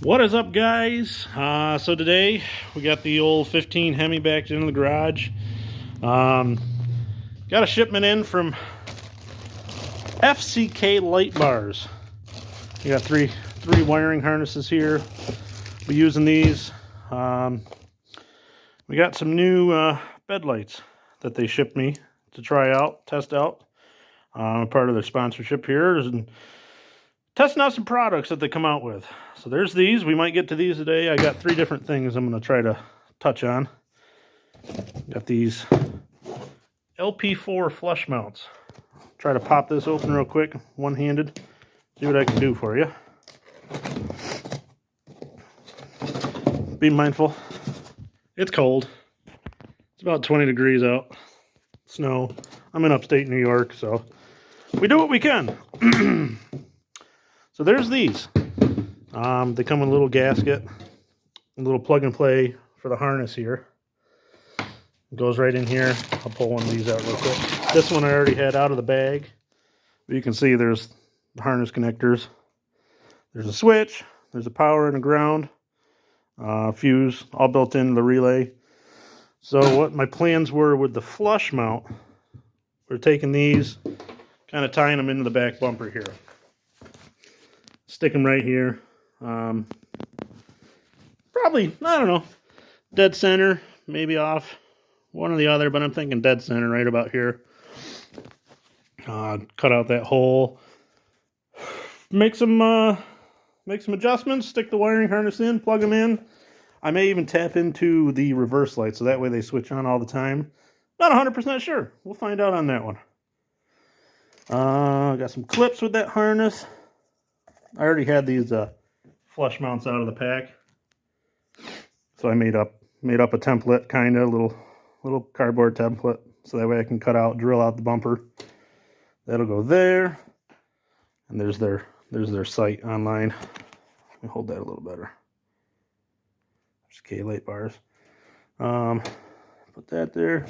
What is up, guys? So today we got the old 15 Hemi back into the garage. Got a shipment in from FCK Light Bars. We got three wiring harnesses here. We're using these. We got some new bed lights that they shipped me to try out, test out. Part of their sponsorship here is testing out some products that they come out with. So there's these. We might get to these today. I got three different things I'm going to try to touch on. Got these LP4 flush mounts. Try to pop this open real quick, one-handed. See what I can do for you. Be mindful. It's cold. It's about 20 degrees out. Snow. I'm in upstate New York, so we do what we can. So there's these. They come with a little gasket, a little plug and play for the harness here. It goes right in here. I'll pull one of these out real quick. This one I already had out of the bag. But you can see there's the harness connectors. There's a switch. There's a power and a ground. Fuse, all built into the relay. So what my plans were with the flush mount, we're taking these, kind of tying them into the back bumper here. Stick them right here. Probably, I don't know, dead center, maybe off one or the other, but I'm thinking dead center right about here. Cut out that hole. Make some adjustments, stick the wiring harness in, plug them in. I may even tap into the reverse light so that way they switch on all the time. Not 100% sure. We'll find out on that one. Got some clips with that harness. I already had these flush mounts out of the pack, so I made up a template, kind of little cardboard template, so that way I can drill out the bumper. That'll go there, and there's their site online. Let me hold that a little better. FCK Light Bars. Put that there.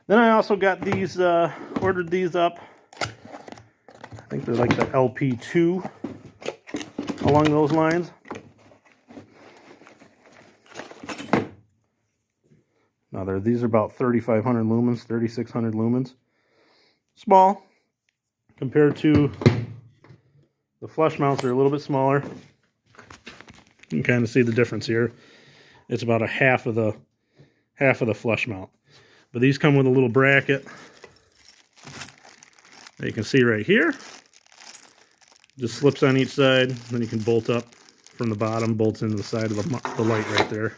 Then I also got these. Ordered these up. I think they're like the LP2. Along those lines. Now these are about 3,500 lumens, 3,600 lumens. Small compared to the flush mounts. Are a little bit smaller. You can kind of see the difference here. It's about a half of the flush mount. But these come with a little bracket that you can see right here. Just slips on each side, then you can bolt up from the bottom, bolts into the side of the light right there.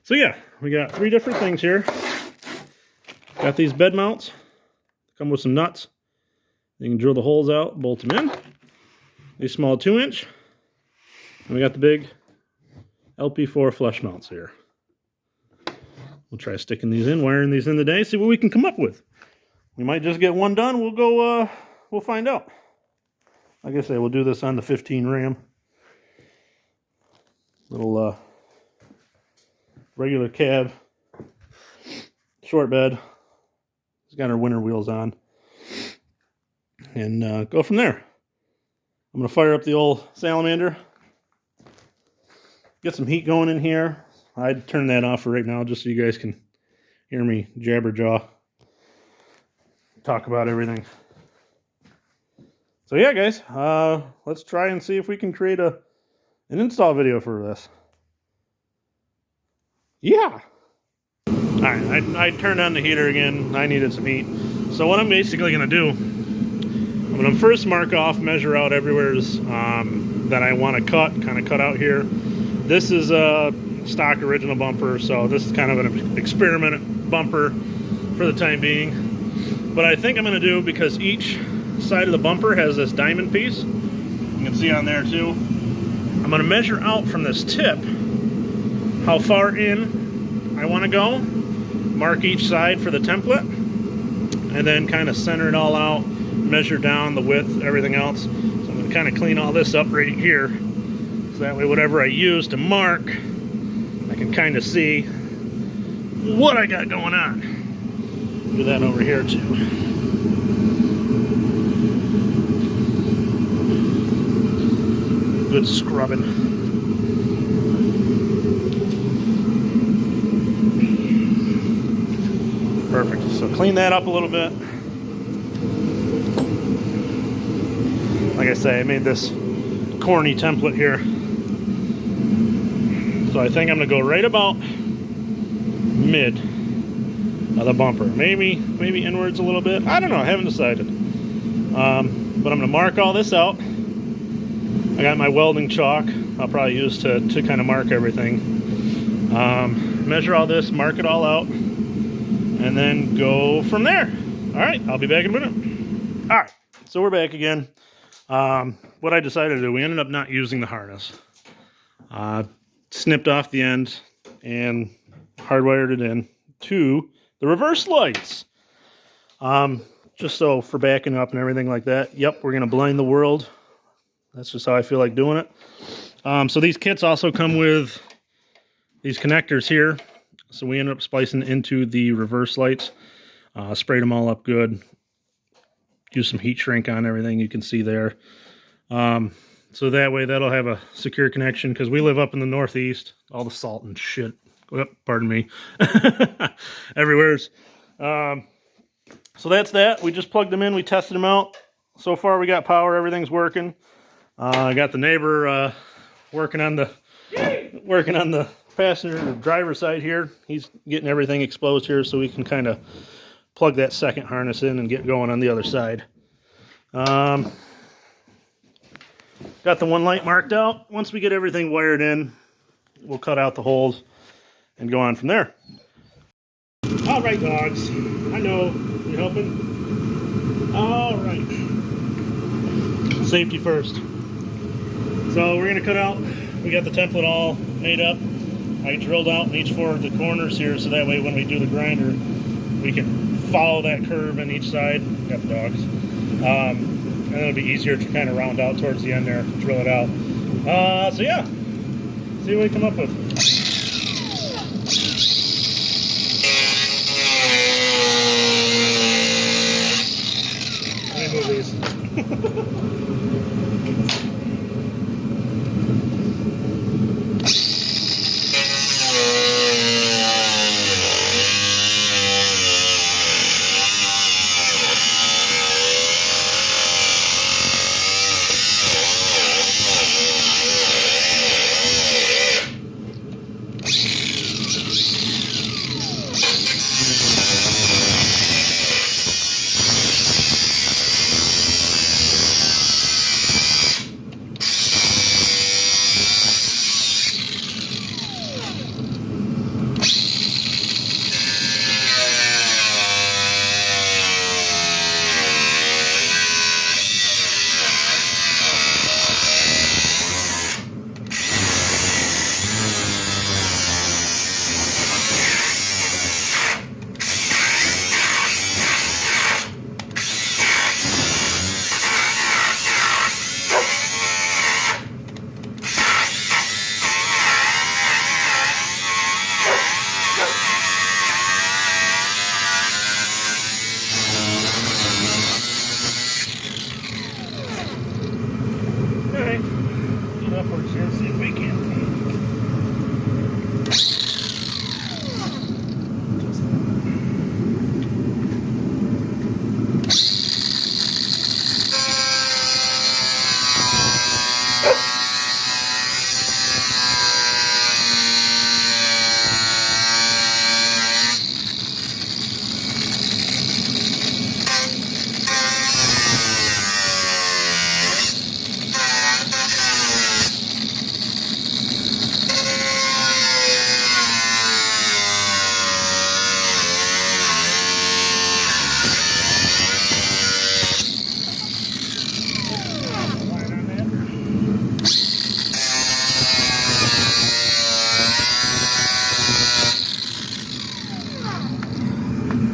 So yeah, we got three different things here. Got these bed mounts, come with some nuts. You can drill the holes out, bolt them in. These small 2-inch. And we got the big LP4 flush mounts here. We'll try sticking these in, wiring these in today, see what we can come up with. We might just get one done. We'll find out. Like I say, we'll do this on the 15 Ram. Little regular cab, short bed. It's got our winter wheels on. And go from there. I'm going to fire up the old salamander. Get some heat going in here. I'd turn that off for right now just so you guys can hear me jabberjaw. Talk about everything. So yeah, guys, let's try and see if we can create an install video for this. Yeah. All right, I turned on the heater again. I needed some heat. So what I'm basically going to do, I'm going to first measure out everywhere that I want to kind of cut out here. This is a stock original bumper, so this is kind of an experiment bumper for the time being. But I think I'm going to do, because each side of the bumper has this diamond piece, you can see on there too. I'm going to measure out from this tip how far in I want to go, mark each side for the template, and then kind of center it all out, measure down the width, everything else. So I'm going to kind of clean all this up right here, so that way whatever I use to mark, I can kind of see what I got going on. Do that over here too. Good scrubbing. Perfect. So clean that up a little bit. Like I say, I made this corny template here. So I think I'm gonna go right about mid of the bumper. Maybe inwards a little bit. I don't know, I haven't decided. But I'm gonna mark all this out. I got my welding chalk I'll probably use to kind of mark everything. Measure all this, mark it all out, and then go from there. All right, I'll be back in a minute. All right, so we're back again. What I decided to do, we ended up not using the harness. Snipped off the end and hardwired it in to the reverse lights. Just so for backing up and everything like that. Yep, we're gonna blind the world. That's just how I feel like doing it. So these kits also come with these connectors here. So we ended up splicing into the reverse lights. Sprayed them all up good. Use some heat shrink on everything you can see there. So that way that'll have a secure connection, because we live up in the Northeast. All the salt and shit. Oh, pardon me. Everywhere's. So that's that. We just plugged them in. We tested them out. So far we got power. Everything's working. I got the neighbor working on the passenger or driver side here. He's getting everything exposed here so we can kind of plug that second harness in and get going on the other side. Got the one light marked out. Once we get everything wired in, we'll cut out the holes and go on from there. All right, dogs. I know. You helping? All right. Safety first. So we're going to cut out. We got the template all made up. I drilled out in each four of the corners here, so that way when we do the grinder, we can follow that curve in each side. Got the dogs. And it'll be easier to kind of round out towards the end there, drill it out. So yeah, see what we come up with. Let me move these.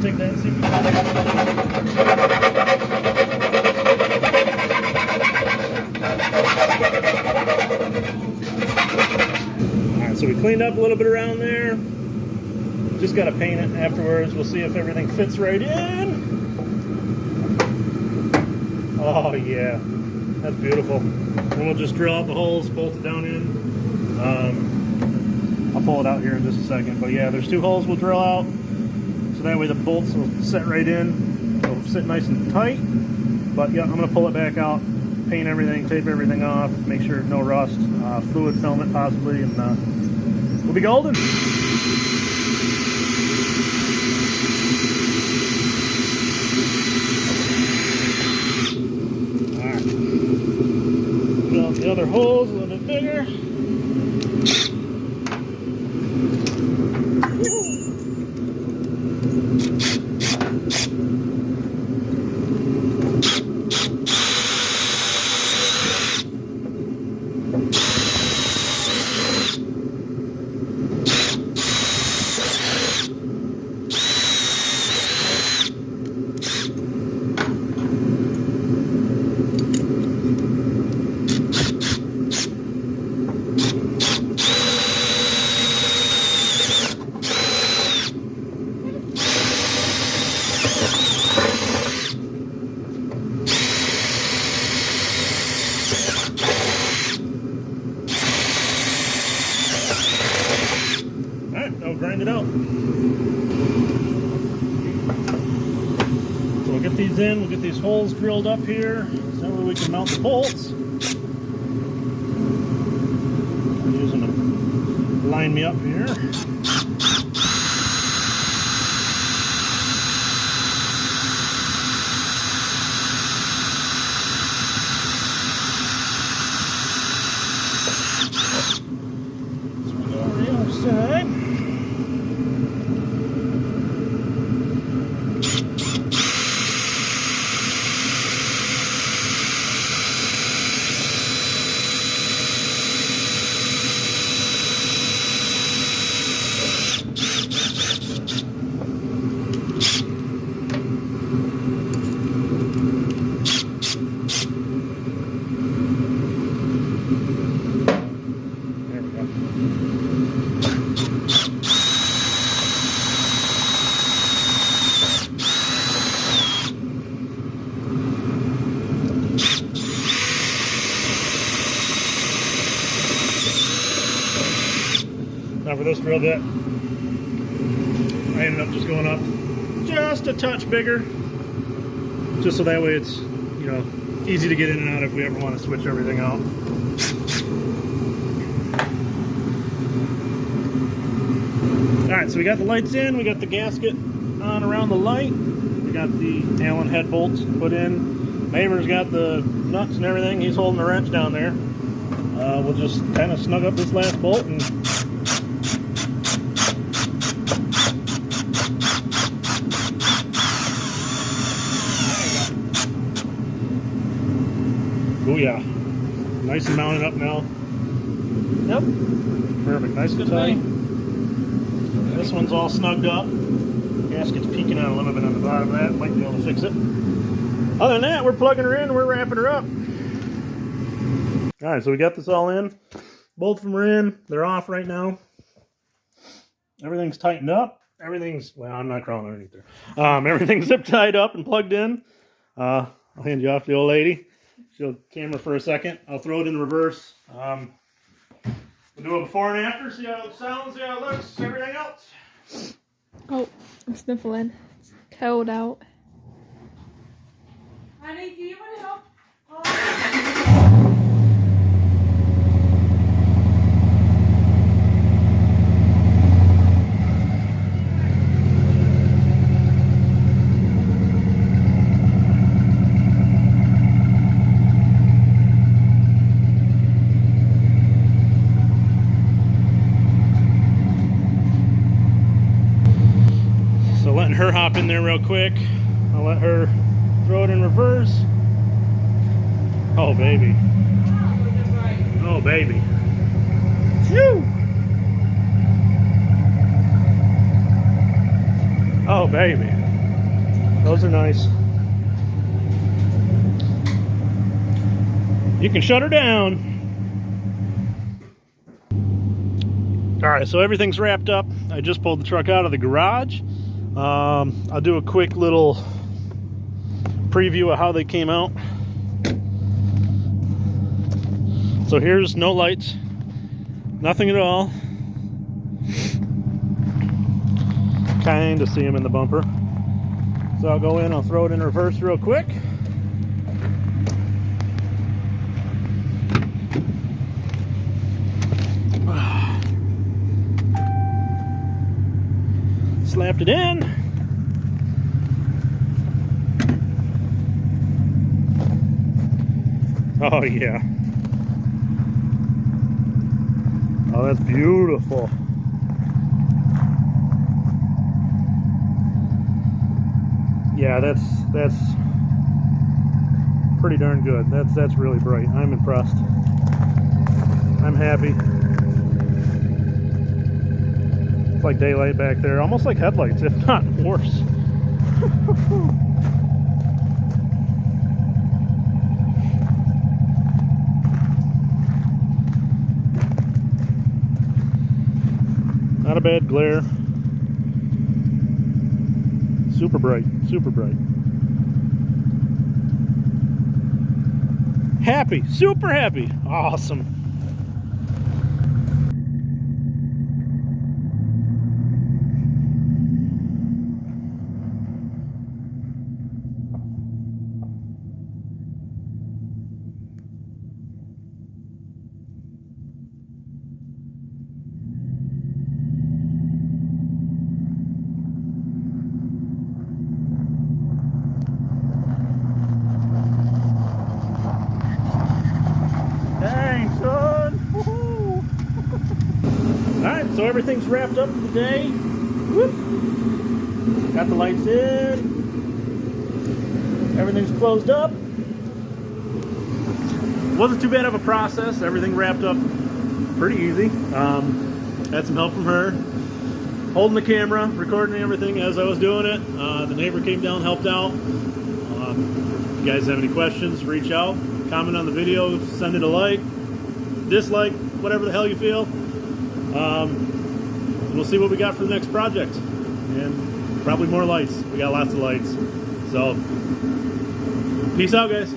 Take that and see if we can. Alright, so we cleaned up a little bit around there. Just got to paint it afterwards. We'll see if everything fits right in. Oh yeah, that's beautiful. And we'll just drill out the holes, bolt it down in. I'll pull it out here in just a second. But yeah, there's two holes we'll drill out. so that way the bolts will set right in. It'll sit nice and tight. But yeah, I'm going to pull it back out, paint everything, tape everything off, make sure no rust, fluid film it possibly, and we'll be golden. Alright. Fill out the other holes a little bit bigger. I'll grind it out. So we'll get these in, we'll get these holes drilled up here, so that way we can mount the bolts. I'm using to line me up here. So we go on the other side. Now for this drill bit, I ended up just going up just a touch bigger, just so that way it's, you know, easy to get in and out if we ever want to switch everything out. Alright, so we got the lights in, we got the gasket on around the light, we got the Allen head bolts put in. Neighbor's got the nuts and everything, he's holding the wrench down there. We'll just kind of snug up this last bolt and oh yeah, nice and mounted up now. Yep, perfect, nice and tight. This one's all snugged up. Gasket's peeking out a little bit on the bottom of that. Might be able to fix it. Other than that, we're plugging her in. We're wrapping her up. All right, so we got this all in. Both of them are in. They're off right now. Everything's tightened up. Everything's, well, I'm not crawling underneath there. Everything's zip tied up and plugged in. I'll hand you off to the old lady. She'll camera for a second. I'll throw it in reverse. We'll do a before and after, see how it sounds, see how it looks, everything else. Oh, I'm sniffling. It's cold out. Honey, do you want to help? So letting her hop in there real quick. I'll let her throw it in reverse. Oh baby. Oh baby. Phew. Oh baby. Those are nice. You can shut her down. Alright, so everything's wrapped up. I just pulled the truck out of the garage. I'll do a quick little preview of how they came out. So here's no lights, nothing at all. kind of see them in the bumper. So I'll go in, I'll throw it in reverse real quick. Slapped it in. Oh yeah. Oh, that's beautiful. Yeah, that's pretty darn good. That's really bright. I'm impressed. I'm happy. It's like daylight back there, almost like headlights, if not worse. Not a bad glare. Super bright, super bright. Happy, super happy. Awesome. Dang, son. Alright, so everything's wrapped up for the day. Whoop. Got the lights in. Everything's closed up. Wasn't too bad of a process. Everything wrapped up pretty easy. Had some help from her. Holding the camera, recording everything as I was doing it. The neighbor came down, helped out. If you guys have any questions, reach out. Comment on the video, send it a like, dislike, whatever the hell you feel. We'll see what we got for the next project. And probably more lights. We got lots of lights. So, peace out, guys.